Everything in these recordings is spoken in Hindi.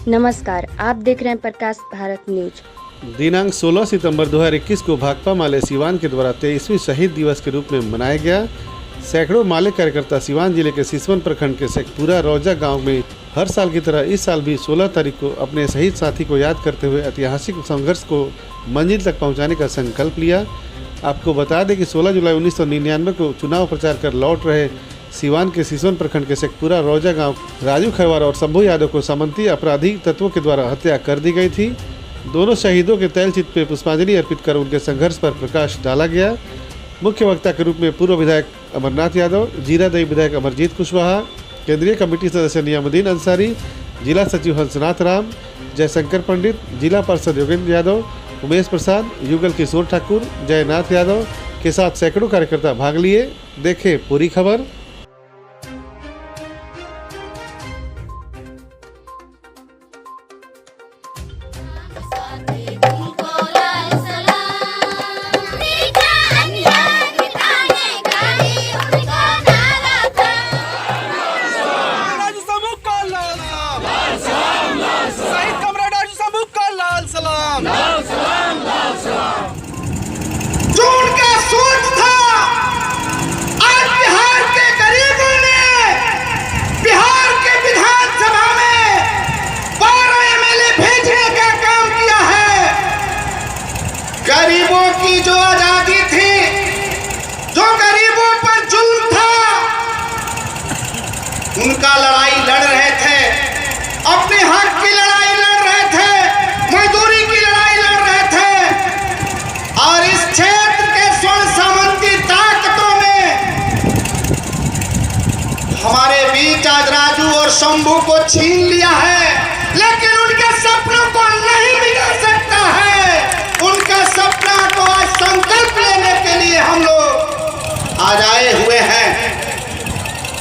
नमस्कार, आप देख रहे हैं प्रकाश भारत न्यूज। दिनांक 16 सितंबर 2021 को भाकपा माले सिवान के द्वारा 23वीं शहीद दिवस के रूप में मनाया गया। सैकड़ों माले कार्यकर्ता सिवान जिले के सिसवन प्रखंड के शेखपुरा रौजा गांव में हर साल की तरह इस साल भी 16 तारीख को अपने शहीद साथी को याद करते हुए ऐतिहासिक संघर्ष को मंजिल तक पहुंचाने का संकल्प लिया। आपको बता दें कि 16 जुलाई 1999 को चुनाव प्रचार कर लौट रहे सिवान के सिसवन प्रखंड के शेखपुरा रौजा गांव राजू खरवार और शंभू यादव को सामंती आपराधिक तत्वों के द्वारा हत्या कर दी गई थी। दोनों शहीदों के तैलचित्र पे पुष्पांजलि अर्पित कर उनके संघर्ष पर प्रकाश डाला गया। मुख्य वक्ता के रूप में पूर्व विधायक अमरनाथ यादव, जीरादेई विधायक अमरजीत कुशवाहा, केंद्रीय कमेटी सदस्य नियामुद्दीन अंसारी, जिला सचिव हंसनाथ राम, जयशंकर पंडित, जिला पार्षद योगेंद्र यादव, उमेश प्रसाद, युगल किशोर ठाकुर, जयनाथ यादव के साथ सैकड़ों कार्यकर्ता भाग लिए। देखें पूरी खबर। जो उनका सोच था, आज बिहार के गरीबों ने बिहार के विधानसभा में 12 एमएलए भेजने का काम किया है। गरीबों की जो आजादी थी, जो गरीबों पर जुल्म था, उनका लड़ाई लड़ रहे थे, अपने हक की लड़ाई लड़ रहे थे, मजदूरी की लड़ाई लड़ रहे थे। और इस क्षेत्र के स्वर्ण सामंती ताकतों में हमारे बीच आज राजू और शंभू को छीन लिया है, लेकिन उनके सपनों को नहीं बिगाड़ सकता है। उनका सपना को आज संकल्प लेने के लिए हम लोग आज आए हुए हैं।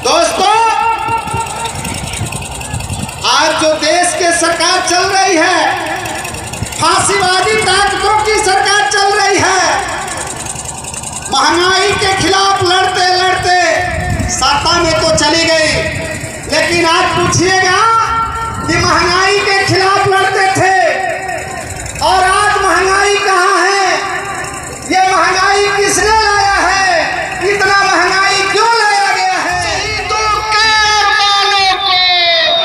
दोस्तों, आज जो देश के सरकार चल रही है, फांसीवादी ताकतों की सरकार चल रही है। महंगाई के खिलाफ लड़ते लड़ते सत्ता में तो चली गई, लेकिन आज पूछिएगा कि महंगाई के खिलाफ लड़ते थे और आज महंगाई कहाँ है? ये महंगाई किसने लाया है? इतना महंगाई क्यों लाया गया है? शहीदों के अरमानों को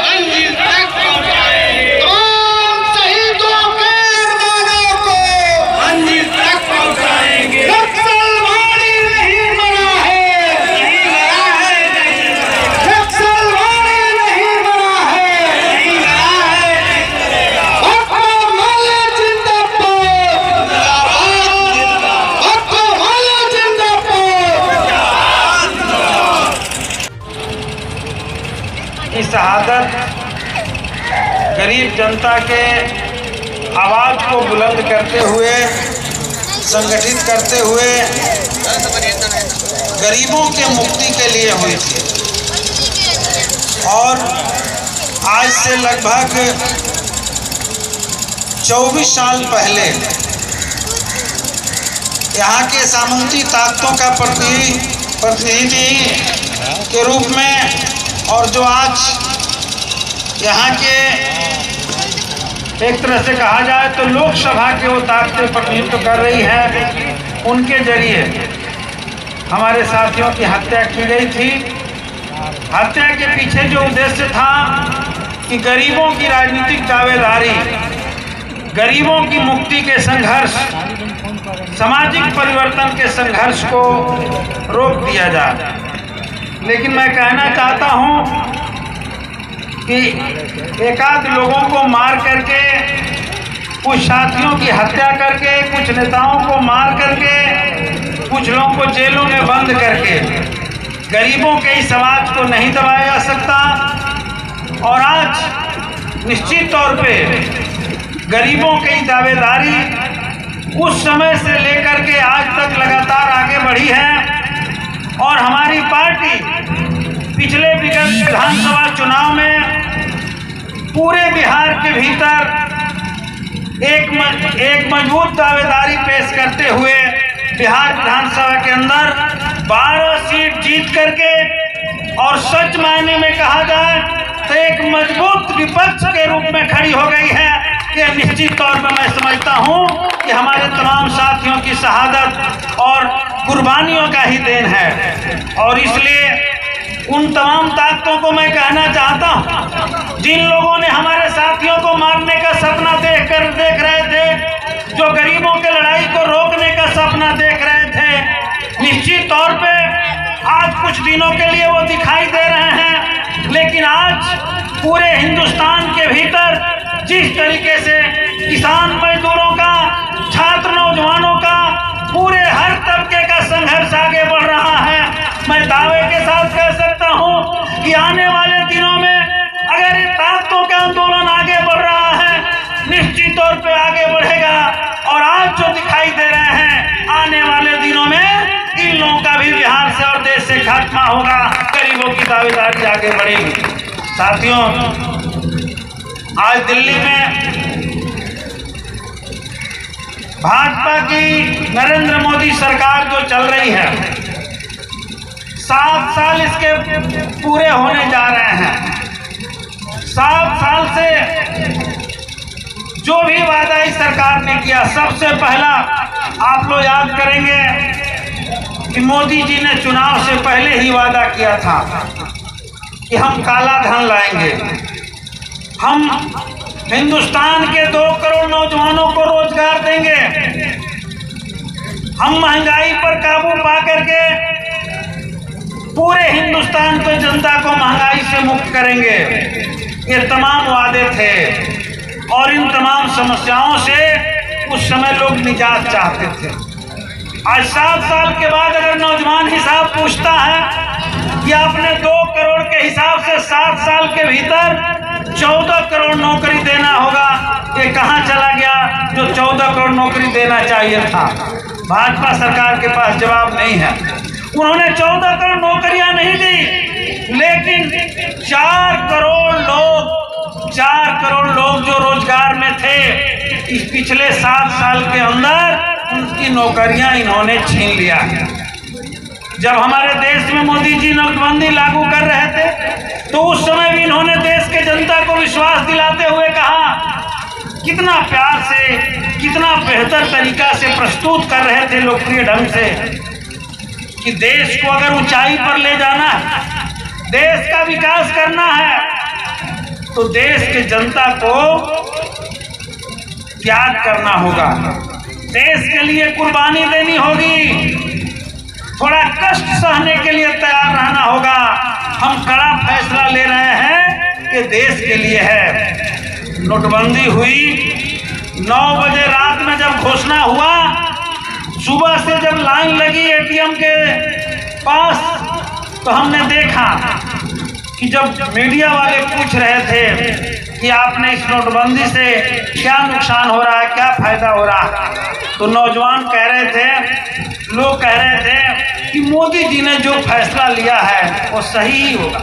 मंजिल तक पहुंचाएंगे। शहीदों के अरमानों को मंजिल तक पहुंचाएंगे। नक्सलवादी नहीं मरा है, नहीं मरा है, नहीं मरा है। नक्सलवादी नहीं मरा है, नहीं मरा है, नहीं मरेगा। भक्तों माले जिंदाबाद, भक्तों माले जिंदाबाद। की शहादत गरीब जनता के आवाज को बुलंद करते हुए, संगठित करते हुए गरीबों के मुक्ति के लिए हुई थी। और आज से लगभग 24 साल पहले यहाँ के सामंती ताकतों का प्रतिनिधि के रूप में, और जो आज यहाँ के एक तरह से कहा जाए तो लोकसभा के वो ताकतें प्रतिनिधित्व कर रही हैं, उनके जरिए हमारे साथियों की हत्या की गई थी। हत्या के पीछे जो उद्देश्य था कि गरीबों की राजनीतिक दावेदारी, गरीबों की मुक्ति के संघर्ष, सामाजिक परिवर्तन के संघर्ष को रोक दिया जाए। लेकिन मैं कहना चाहता हूं कि एकाध लोगों को मार करके, कुछ साथियों की हत्या करके, कुछ नेताओं को मार करके, कुछ लोगों को जेलों में बंद करके गरीबों के इस समाज को नहीं दबाया जा सकता। और आज निश्चित तौर पे गरीबों की दावेदारी उस समय से लेकर के आज तक लगातार आगे बढ़ी है। और हमारी पार्टी पिछले विधानसभा चुनाव में पूरे बिहार के भीतर एक मजबूत दावेदारी पेश करते हुए बिहार विधानसभा के अंदर 12 सीट जीत करके और सच मायने में कहा जाए तो एक मजबूत विपक्ष के रूप में खड़ी हो गई है। ये निश्चित तौर पर मैं समझता हूँ कि हमारे तमाम साथियों की शहादत और कुर्बानियों का ही देन है। और इसलिए उन तमाम ताकतों को मैं कहना चाहता हूँ जिन लोगों ने हमारे साथियों को मारने का सपना देख रहे थे, जो गरीबों के लड़ाई को रोकने का सपना देख रहे थे, निश्चित तौर पे आज कुछ दिनों के लिए वो दिखाई दे रहे हैं, लेकिन आज पूरे हिंदुस्तान के भीतर जिस तरीके से किसान मजदूरों का, छात्र नौजवानों का, पूरे हर तबके का संघर्ष आगे बढ़ रहा है, मैं दावे के साथ कह सकता हूं कि आने वाले दिनों में अगर इन ताकतों का आंदोलन आगे बढ़ रहा है, निश्चित तौर पे आगे बढ़ेगा। और आज जो दिखाई दे रहे हैं, आने वाले दिनों में इन लोगों का भी बिहार से और देश से खात्मा होगा, गरीबों की दावेदारी आगे बढ़ेगी। साथियों, आज दिल्ली में भाजपा की नरेंद्र मोदी सरकार जो चल रही है, 7 साल इसके पूरे होने जा रहे हैं। 7 साल से जो भी वादा इस सरकार ने किया, सबसे पहला आप लोग याद करेंगे कि मोदी जी ने चुनाव से पहले ही वादा किया था कि हम काला धन लाएंगे, हम हिंदुस्तान के 2 करोड़ नौजवानों को रोजगार देंगे, हम महंगाई पर काबू पा करके पूरे हिंदुस्तान की जनता को महंगाई से मुक्त करेंगे। ये तमाम वादे थे और इन तमाम समस्याओं से उस समय लोग निजात चाहते थे। आज 7 साल के बाद अगर नौजवान हिसाब पूछता है कि आपने 2 करोड़ के हिसाब से 7 साल के भीतर 14 करोड़ नौकरी देना होगा, ये कहाँ चला गया जो 14 करोड़ नौकरी देना चाहिए था? भाजपा सरकार के पास जवाब नहीं है। उन्होंने 14 करोड़ नौकरियां नहीं दी, लेकिन 4 करोड़ लोग जो रोजगार में थे, इस पिछले 7 साल के अंदर उनकी नौकरियां इन्होंने छीन लिया। जब हमारे देश में मोदी जी नोटबंदी लागू कर रहे थे तो उस समय भी इन्होंने देश के जनता को विश्वास दिलाते हुए कहा, कितना प्यार से, कितना बेहतर तरीका से प्रस्तुत कर रहे थे लोकप्रिय ढंग से कि देश को अगर ऊंचाई पर ले जाना है, देश का विकास करना है, तो देश के जनता को त्याग करना होगा, देश के लिए कुर्बानी देनी होगी, थोड़ा कष्ट सहने के लिए तैयार रहना होगा। हम कड़ा फैसला ले रहे हैं कि देश के लिए है। नोटबंदी हुई, 9 बजे रात में जब घोषणा हुआ, सुबह से जब लाइन लगी एटीएम के पास, तो हमने देखा कि जब मीडिया वाले पूछ रहे थे कि आपने इस नोटबंदी से क्या नुकसान हो रहा है, क्या फायदा हो रहा है, तो नौजवान कह रहे थे, लोग कह रहे थे कि मोदी जी ने जो फैसला लिया है वो सही ही होगा,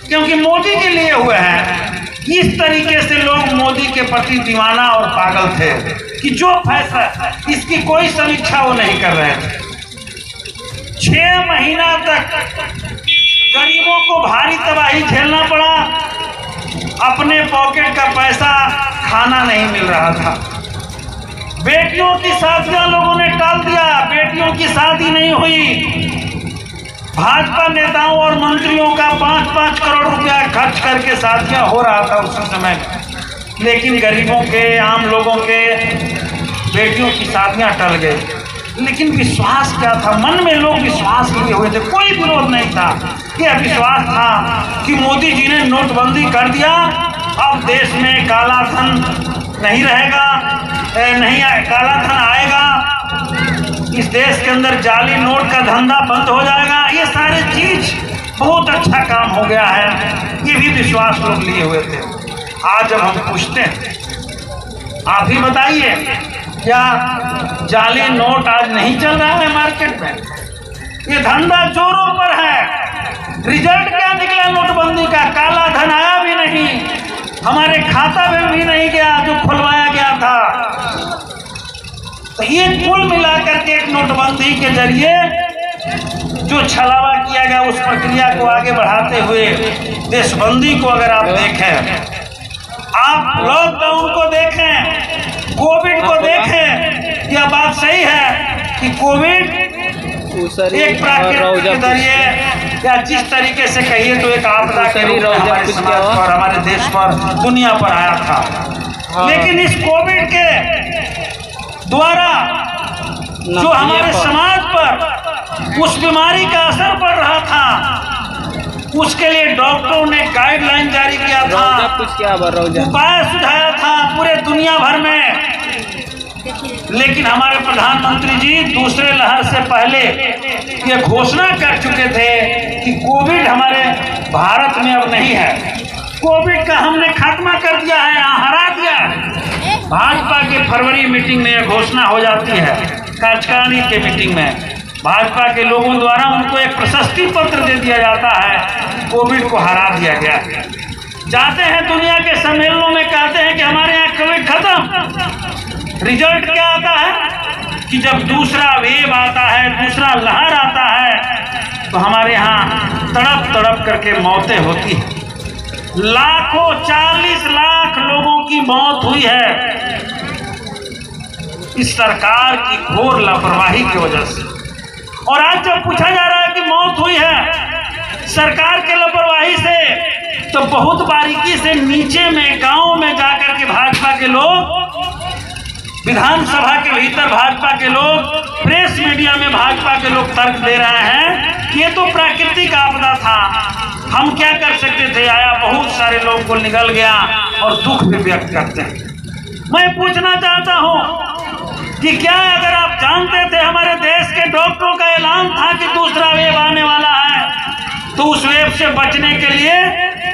क्योंकि मोदी जी लिए हुए हैं। इस तरीके से लोग मोदी के प्रति दीवाना और पागल थे कि जो फैसला, इसकी कोई समीक्षा वो नहीं कर रहे थे। 6 महीना तक गरीबों को भारी तबाही झेलना पड़ा, अपने पॉकेट का पैसा खाना नहीं मिल रहा था। बेटियों की शादियां लोगों ने टाल दिया, बेटियों की शादी नहीं हुई। भाजपा नेताओं और मंत्रियों का 5-5 करोड़ रुपया खर्च करके शादियां हो रहा था उस समय, लेकिन गरीबों के, आम लोगों के बेटियों की शादियां टल गई। लेकिन विश्वास क्या था? मन में लोग विश्वास लिए हुए थे, कोई विरोध नहीं था। यह विश्वास था कि मोदी जी ने नोटबंदी कर दिया, अब देश में काला धन नहीं रहेगा, नहीं काला धन आएगा, इस देश के अंदर जाली नोट का धंधा बंद हो जाएगा। ये सारे चीज बहुत अच्छा काम हो गया है, ये भी विश्वास लोग लिए हुए थे। आज जब हम पूछते हैं, आप ही बताइए, क्या जाली नोट आज नहीं चल रहा है मार्केट में? ये धंधा जोरों पर है। रिजल्ट क्या निकला नोटबंदी का? काला धन आया भी नहीं, हमारे खाता में भी नहीं गया जो खुलवाया गया था। तो ये कुल मिलाकर के एक नोटबंदी के जरिए जो छलावा किया गया उस प्रक्रिया को आगे बढ़ाते हुए देशबंदी को अगर आप देखें, आप लॉकडाउन को देखें, कोविड को देखें, यह बात सही है कि कोविड एक प्राकृतिक के जरिए या जिस तरीके से कहिए तो एक आपदा के रूप में हमारे समाज पर, हमारे देश पर, दुनिया पर आया था। लेकिन इस कोविड के द्वारा जो हमारे समाज पर उस बीमारी का असर पड़ रहा था, उसके लिए डॉक्टरों ने गाइडलाइन जारी किया था, उपाय सुझाया था पूरे दुनिया भर में। लेकिन हमारे प्रधानमंत्री जी दूसरे लहर से पहले ये घोषणा कर चुके थे कि कोविड हमारे भारत में अब नहीं है, कोविड का हमने खात्मा कर दिया है, हरा दिया है। भाजपा के फरवरी मीटिंग में यह घोषणा हो जाती है, कार्यकारिणी के मीटिंग में भाजपा के लोगों द्वारा उनको एक प्रशस्ति पत्र दे दिया जाता है, कोविड को हरा दिया गया। जाते हैं दुनिया के सम्मेलनों में, कहते हैं कि हमारे यहाँ कोविड खत्म। रिजल्ट क्या आता है कि जब दूसरा वेव आता है, दूसरा लहर आता है, तो हमारे यहाँ तड़प तड़प करके मौतें होती हैं। लाखों 40 लाख लोगों की मौत हुई है इस सरकार की घोर लापरवाही की वजह से। और आज जब पूछा जा रहा है कि मौत हुई है सरकार के लापरवाही से, तो बहुत बारीकी से नीचे में गांव में जाकर के भाजपा के लोग, विधानसभा के भीतर भाजपा के लोग, प्रेस मीडिया में भाजपा के लोग तर्क दे रहे हैं कि ये तो प्राकृतिक आपदा था, हम क्या कर सकते थे, आया बहुत सारे लोगों को निगल गया, और दुख भी व्यक्त करते हैं। मैं पूछना चाहता हूं कि क्या अगर आप जानते थे हमारे देश के डॉक्टरों का ऐलान था कि दूसरा वेव आने वाला है, तो उस वेव से बचने के लिए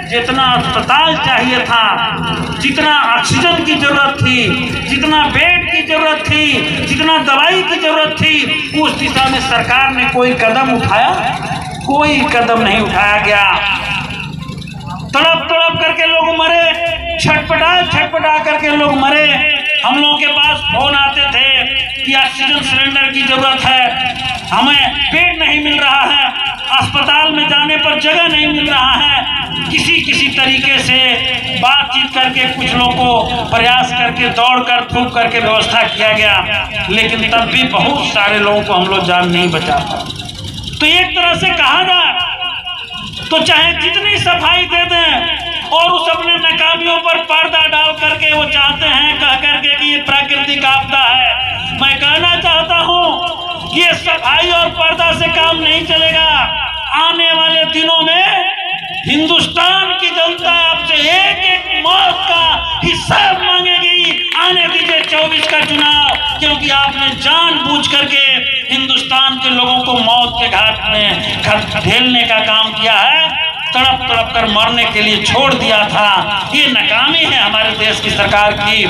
जितना अस्पताल चाहिए था, जितना ऑक्सीजन की जरूरत थी, जितना बेड की जरूरत थी, जितना दवाई की जरूरत थी, उस दिशा में सरकार ने कोई कदम उठाया? कोई कदम नहीं उठाया गया। तड़प तड़प करके लोग मरे, छटपटा करके लोग मरे। हम लोगों के पास फोन आते थे कि ऑक्सीजन सिलेंडर की जरूरत है, हमें बेड नहीं मिल रहा है, अस्पताल में जाने पर जगह नहीं मिल रहा है। किसी तरीके से बातचीत करके कुछ लोगों को प्रयास करके दौड़ कर थूक करके व्यवस्था किया गया, लेकिन तब भी बहुत सारे लोगों को हम लोग जान नहीं बचा पाए। तो एक तरह से कहा जाए तो चाहे जितनी सफाई दे दें और उस अपने नाकामियों पर पर्दा डाल करके वो चाहते हैं कह करके कि ये प्राकृतिक आपदा है। मैं कहना चाहता हूँ कि ये सफाई और पर्दा से काम नहीं चलेगा। आने वाले दिनों में हिंदुस्तान की जनता आपसे एक एक मौत का हिसाब मांगेगी। आने दीजिए 24 का चुनाव, क्योंकि आपने जानबूझ करके हिंदुस्तान के लोगों को मौत के घाट में ढेलने का काम किया है, तड़प तड़प कर मरने के लिए छोड़ दिया था। ये नाकामी है हमारे देश की सरकार की।